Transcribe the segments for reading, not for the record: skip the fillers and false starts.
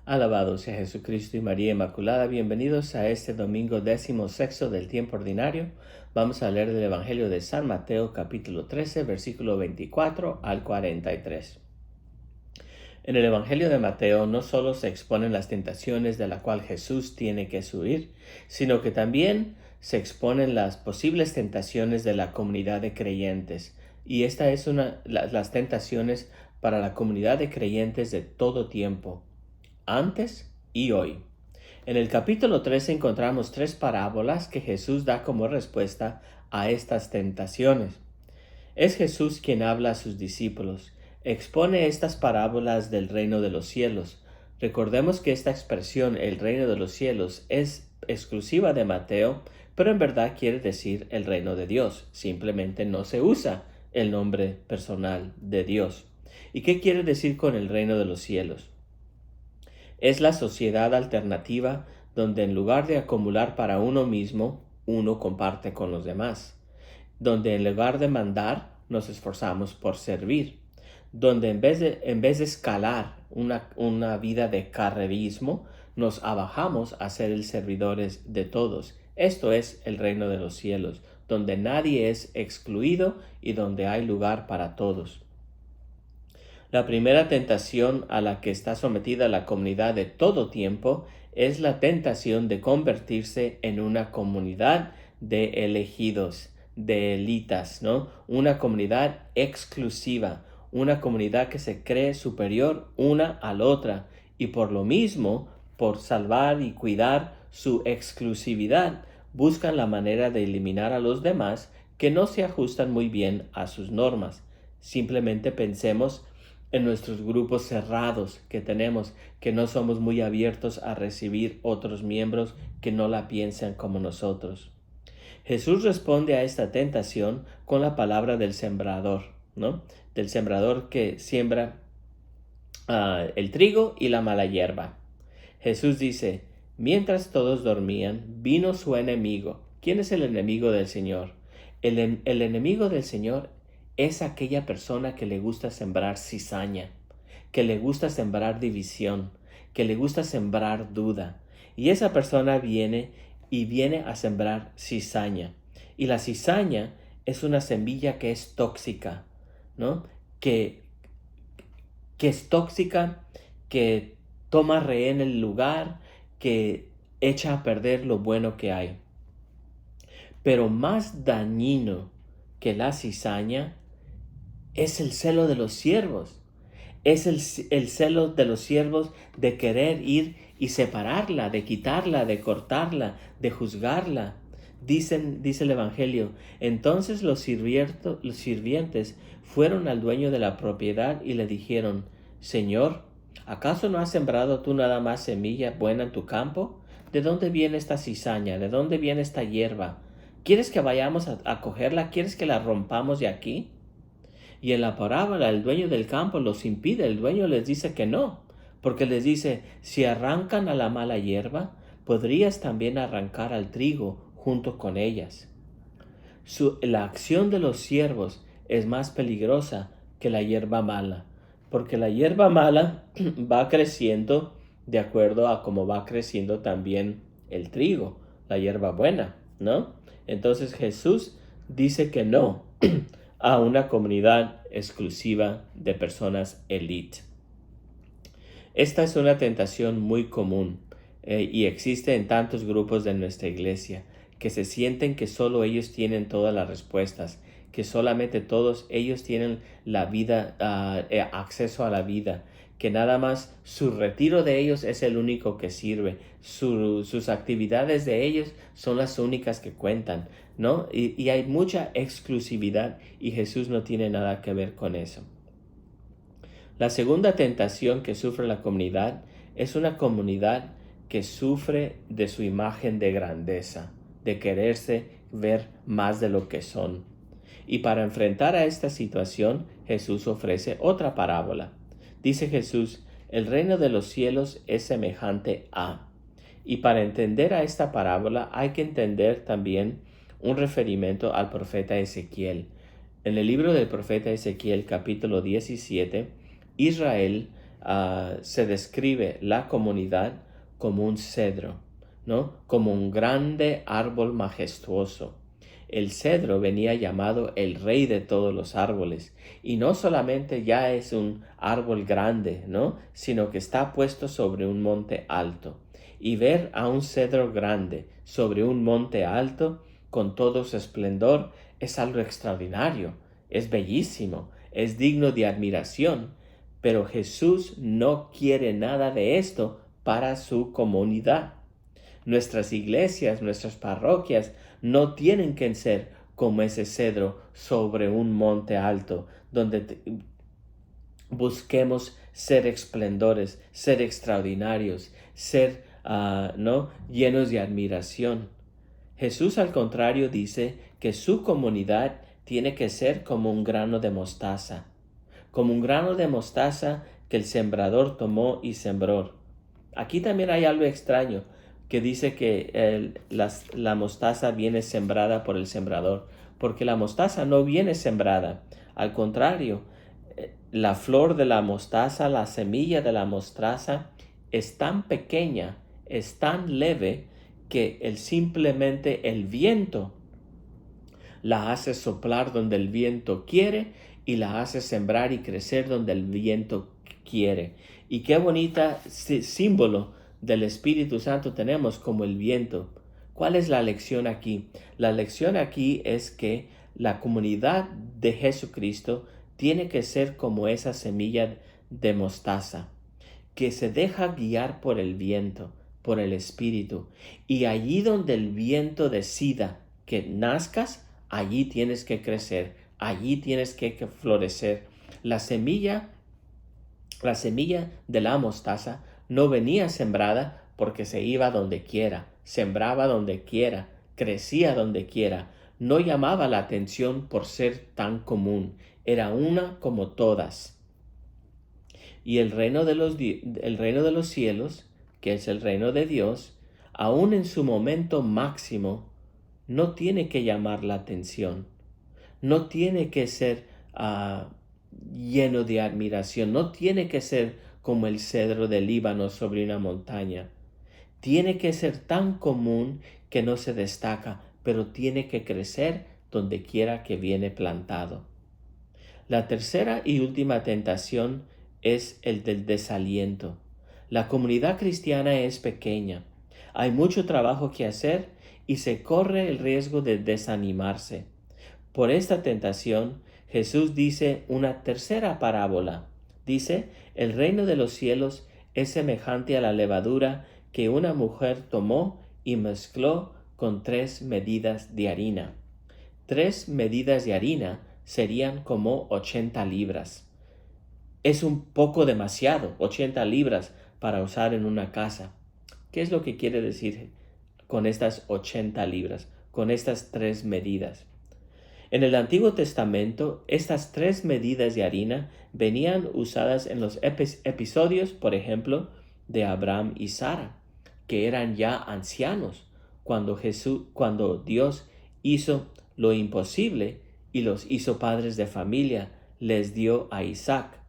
Alabado sea Jesucristo y María Inmaculada. Bienvenidos a este domingo 16 del tiempo ordinario. Vamos a leer el Evangelio de San Mateo capítulo 13, versículo 24 al 43. En el Evangelio de Mateo no solo se exponen las tentaciones de la cual Jesús tiene que huir, sino que también se exponen las posibles tentaciones de la comunidad de creyentes. Y esta es las tentaciones para la comunidad de creyentes de todo tiempo, antes y hoy. En el capítulo 13 encontramos tres parábolas que Jesús da como respuesta a estas tentaciones. Es Jesús quien habla a sus discípulos. Expone estas parábolas del reino de los cielos. Recordemos que esta expresión, el reino de los cielos, es exclusiva de Mateo, pero en verdad quiere decir el reino de Dios. Simplemente no se usa el nombre personal de Dios. ¿Y qué quiere decir con el reino de los cielos? Es la sociedad alternativa donde en lugar de acumular para uno mismo, uno comparte con los demás. Donde en lugar de mandar, nos esforzamos por servir. Donde en vez de escalar una vida de carrerismo, nos abajamos a ser el servidores de todos. Esto es el reino de los cielos, donde nadie es excluido y donde hay lugar para todos. La primera tentación a la que está sometida la comunidad de todo tiempo es la tentación de convertirse en una comunidad de elegidos, de élites, ¿no? Una comunidad exclusiva, una comunidad que se cree superior una a la otra y por lo mismo, por salvar y cuidar su exclusividad, buscan la manera de eliminar a los demás que no se ajustan muy bien a sus normas. Simplemente pensemos en nuestros grupos cerrados que tenemos, que no somos muy abiertos a recibir otros miembros que no la piensan como nosotros. Jesús responde a esta tentación con la palabra del sembrador, ¿no? Del sembrador que siembra el trigo y la mala hierba. Jesús dice, mientras todos dormían, vino su enemigo. ¿Quién es el enemigo del Señor? El enemigo del Señor es aquella persona que le gusta sembrar cizaña, que le gusta sembrar división, que le gusta sembrar duda. Y esa persona viene a sembrar cizaña. Y la cizaña es una semilla que es tóxica, ¿no? Que es tóxica, que toma rehén el lugar, que echa a perder lo bueno que hay. Pero más dañino que la cizaña es el celo de los siervos. Es el celo de los siervos de querer ir y separarla, de quitarla, de cortarla, de juzgarla. Dice el Evangelio, entonces los sirvientes fueron al dueño de la propiedad y le dijeron, Señor, ¿acaso no has sembrado tú nada más semilla buena en tu campo? ¿De dónde viene esta cizaña? ¿De dónde viene esta hierba? ¿Quieres que vayamos a cogerla? ¿Quieres que la rompamos de aquí? Y en la parábola el dueño del campo los impide, el dueño les dice que no, porque les dice, si arrancan a la mala hierba, podrías también arrancar al trigo junto con ellas. La acción de los siervos es más peligrosa que la hierba mala, porque la hierba mala va creciendo de acuerdo a cómo va creciendo también el trigo, la hierba buena, ¿no? Entonces Jesús dice que no a una comunidad exclusiva de personas élite. Esta es una tentación muy común y existe en tantos grupos de nuestra iglesia que se sienten que solo ellos tienen todas las respuestas, que solamente todos ellos tienen la vida, acceso a la vida, que nada más su retiro de ellos es el único que sirve, sus actividades de ellos son las únicas que cuentan, ¿no? Y hay mucha exclusividad y Jesús no tiene nada que ver con eso. La segunda tentación que sufre la comunidad es una comunidad que sufre de su imagen de grandeza, de quererse ver más de lo que son. Y para enfrentar a esta situación, Jesús ofrece otra parábola. Dice Jesús, el reino de los cielos es semejante a. Y para entender a esta parábola hay que entender también un referimiento al profeta Ezequiel. En el libro del profeta Ezequiel, capítulo 17, Israel se describe la comunidad como un cedro, ¿no? Como un grande árbol majestuoso. El cedro venía llamado el rey de todos los árboles, y no solamente ya es un árbol grande, ¿no? Sino que está puesto sobre un monte alto. Y ver a un cedro grande sobre un monte alto con todo su esplendor es algo extraordinario, es bellísimo, es digno de admiración. Pero Jesús no quiere nada de esto para su comunidad. Nuestras iglesias, nuestras parroquias no tienen que ser como ese cedro sobre un monte alto, donde busquemos ser esplendores, ser extraordinarios, ser ¿no? llenos de admiración. Jesús, al contrario, dice que su comunidad tiene que ser como un grano de mostaza, como un grano de mostaza que el sembrador tomó y sembró. Aquí también hay algo extraño, que dice que la mostaza viene sembrada por el sembrador, porque la mostaza no viene sembrada. Al contrario, la flor de la mostaza, la semilla de la mostaza, es tan pequeña, es tan leve, que simplemente el viento la hace soplar donde el viento quiere y la hace sembrar y crecer donde el viento quiere. Y qué bonita símbolo del Espíritu Santo tenemos como el viento. ¿Cuál es la lección aquí? La lección aquí es que la comunidad de Jesucristo tiene que ser como esa semilla de mostaza, que se deja guiar por el viento, por el Espíritu. Y allí donde el viento decida que nazcas, allí tienes que crecer, allí tienes que florecer. La semilla de la mostaza no venía sembrada porque se iba donde quiera, sembraba donde quiera, crecía donde quiera. No llamaba la atención por ser tan común, era una como todas. Y el reino de los cielos, que es el reino de Dios, aún en su momento máximo, no tiene que llamar la atención, no tiene que ser lleno de admiración, no tiene que ser como el cedro del Líbano sobre una montaña. Tiene que ser tan común que no se destaca, pero tiene que crecer donde quiera que viene plantado. La tercera y última tentación es el del desaliento. La comunidad cristiana es pequeña, hay mucho trabajo que hacer y se corre el riesgo de desanimarse. Por esta tentación, Jesús dice una tercera parábola. Dice, el reino de los cielos es semejante a la levadura que una mujer tomó y mezcló con 3 medidas de harina. 3 medidas de harina serían como 80 libras. Es un poco demasiado, 80 libras para usar en una casa. ¿Qué es lo que quiere decir con estas 80 libras, con estas 3 medidas? En el Antiguo Testamento, estas 3 medidas de harina venían usadas en los episodios, por ejemplo, de Abraham y Sara, que eran ya ancianos cuando Dios hizo lo imposible y los hizo padres de familia, les dio a Isaac.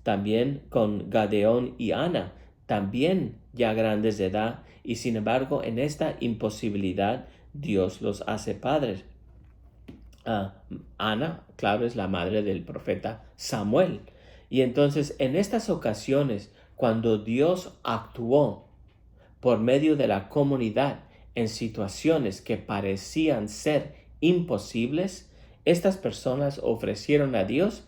También con Gadeón y Ana, también ya grandes de edad, y sin embargo en esta imposibilidad Dios los hace padres. Ana, claro, es la madre del profeta Samuel. Y entonces en estas ocasiones, cuando Dios actuó por medio de la comunidad en situaciones que parecían ser imposibles, estas personas ofrecieron a Dios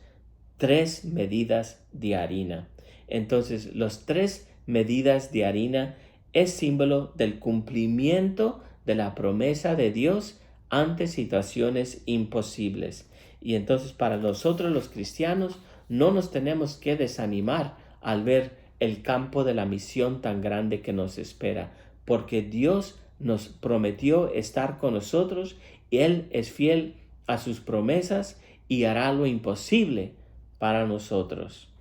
3 medidas de harina. Entonces, las 3 medidas de harina es símbolo del cumplimiento de la promesa de Dios ante situaciones imposibles. Y entonces para nosotros los cristianos no nos tenemos que desanimar al ver el campo de la misión tan grande que nos espera, porque Dios nos prometió estar con nosotros y Él es fiel a sus promesas y hará lo imposible para nosotros.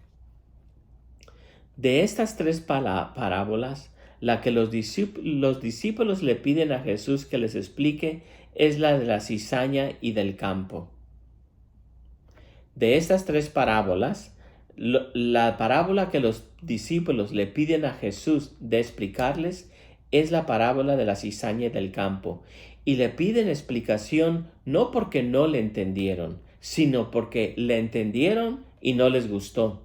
De estas 3 parábolas, la que los discípulos le piden a Jesús que les explique es la de la cizaña y del campo. De estas 3 parábolas, La parábola que los discípulos le piden a Jesús de explicarles es la parábola de la cizaña del campo. Y le piden explicación no porque no le entendieron, sino porque le entendieron y no les gustó.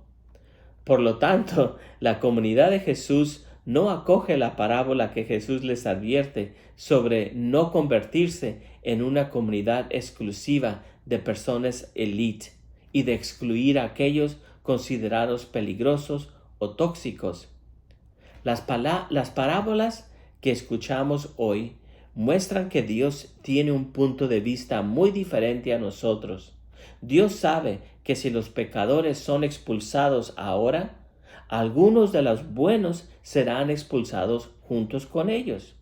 Por lo tanto, la comunidad de Jesús no acoge la parábola que Jesús les advierte sobre no convertirse en una comunidad exclusiva de personas elite y de excluir a aquellos considerados peligrosos o tóxicos. Las parábolas que escuchamos hoy muestran que Dios tiene un punto de vista muy diferente a nosotros. Dios sabe que si los pecadores son expulsados ahora, algunos de los buenos serán expulsados juntos con ellos.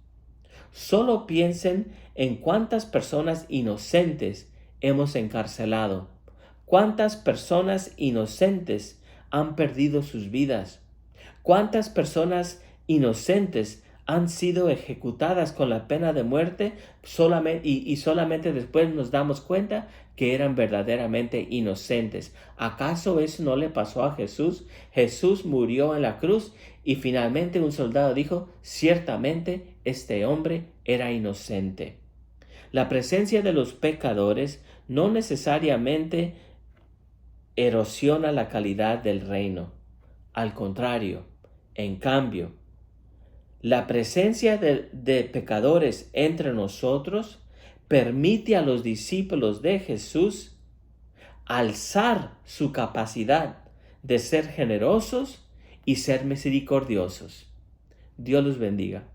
Solo piensen en cuántas personas inocentes hemos encarcelado, cuántas personas inocentes han perdido sus vidas, cuántas personas inocentes han sido ejecutadas con la pena de muerte solamente después nos damos cuenta que eran verdaderamente inocentes. ¿Acaso eso no le pasó a Jesús? Jesús murió en la cruz y finalmente un soldado dijo, ciertamente este hombre era inocente. La presencia de los pecadores no necesariamente erosiona la calidad del reino. Al contrario, en cambio, la presencia de pecadores entre nosotros permite a los discípulos de Jesús alzar su capacidad de ser generosos y ser misericordiosos. Dios los bendiga.